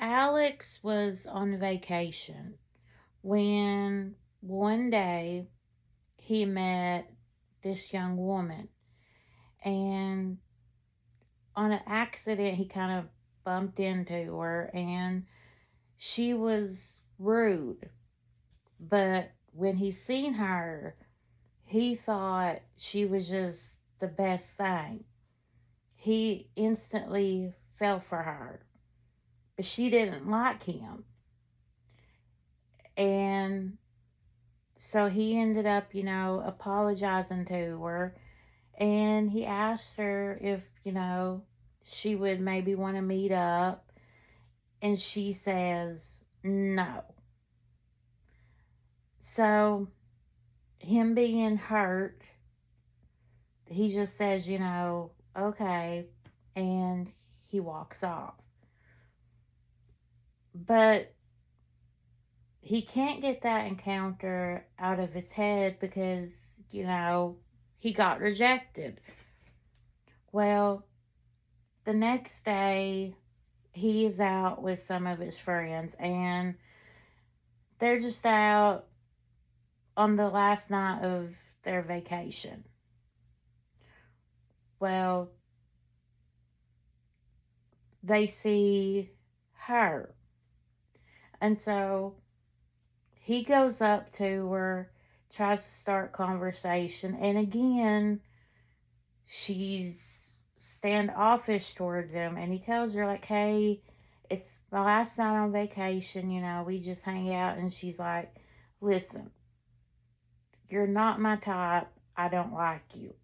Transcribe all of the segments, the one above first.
Alex was on vacation when one day he met this young woman, and on an accident he kind of bumped into her, and she was rude. But when he seen her, he thought she was just the best thing. He instantly fell for her, but she didn't like him. And so he ended up, apologizing to her, and he asked her if, she would maybe want to meet up, and she says no. So, him being hurt, he just says, okay, and he walks off. But he can't get that encounter out of his head because, he got rejected. Well, the next day, he is out with some of his friends, and they're just out on the last night of their vacation. Well, they see her. And so he goes up to her, tries to start conversation, and again, she's standoffish towards him, and he tells her, like, hey, it's my last night on vacation, we just hang out, and she's like, listen, you're not my type, I don't like you.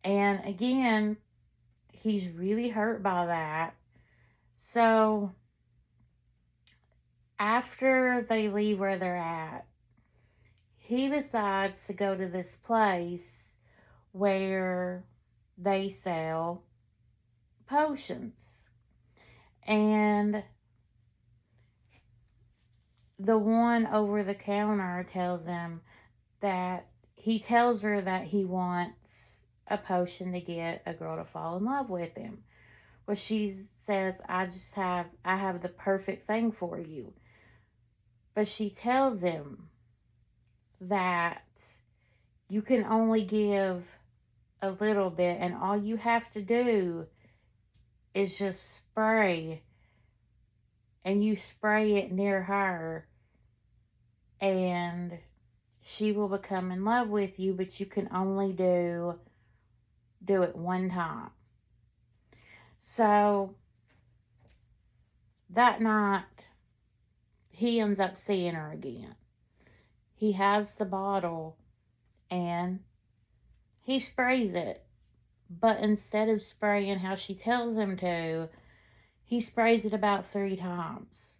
And again, he's really hurt by that. So after they leave where they're at, he decides to go to this place where they sell potions. And the one over the counter tells him that he tells her that he wants a potion to get a girl to fall in love with him. Well, she says, I have the perfect thing for you. But she tells him that you can only give a little bit, and all you have to do is just spray, and you spray it near her, and she will become in love with you, but you can only do it one time. So that night, he ends up seeing her again. He has the bottle, and he sprays it, but instead of spraying how she tells him to, he sprays it about 3 times.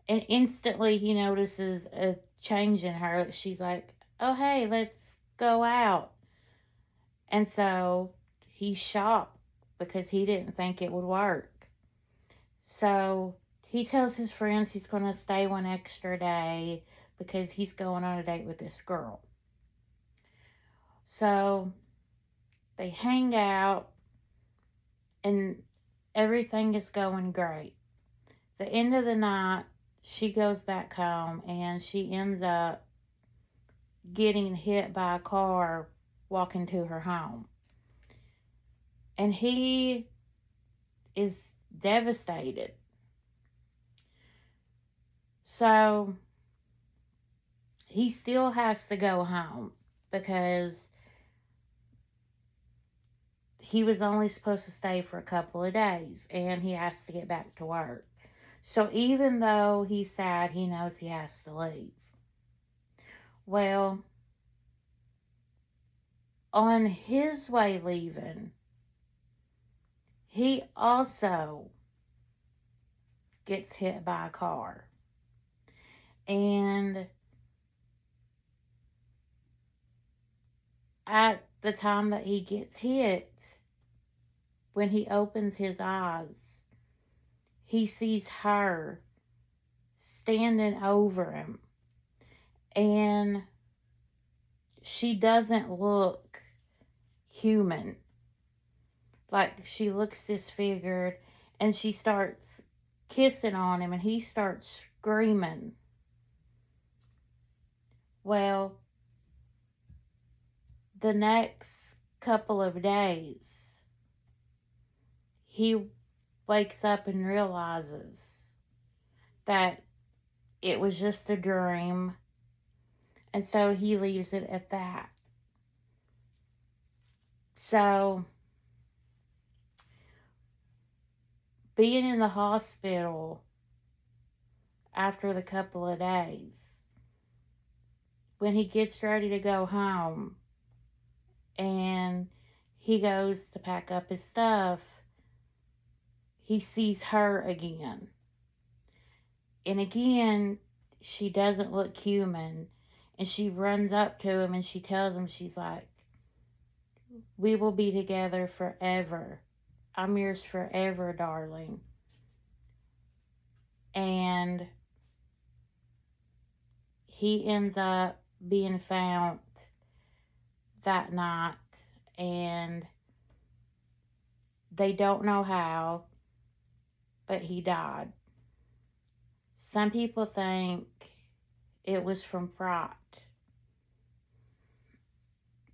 And instantly he notices a change in her. She's like, oh, hey, let's go out. And so he's shocked because he didn't think it would work. So he tells his friends he's going to stay one extra day because he's going on a date with this girl. So they hang out, and everything is going great. The end of the night, she goes back home, and she ends up getting hit by a car walking to her home. And he is devastated. So he still has to go home because he was only supposed to stay for a couple of days, and he has to get back to work. So even though he's sad, he knows he has to leave. Well, on his way leaving, he also gets hit by a car. And at the time that he gets hit, when he opens his eyes, he sees her standing over him. And she doesn't look human. Like, she looks disfigured, and she starts kissing on him, and he starts screaming. Well, the next couple of days, he wakes up and realizes that it was just a dream, and so he leaves it at that. So, being in the hospital after the couple of days, when he gets ready to go home and he goes to pack up his stuff, he sees her again. And again, she doesn't look human. And she runs up to him and she tells him, she's like, "We will be together forever. I'm yours forever, darling." And he ends up being found that night, and they don't know how, but he died. Some people think it was from fright.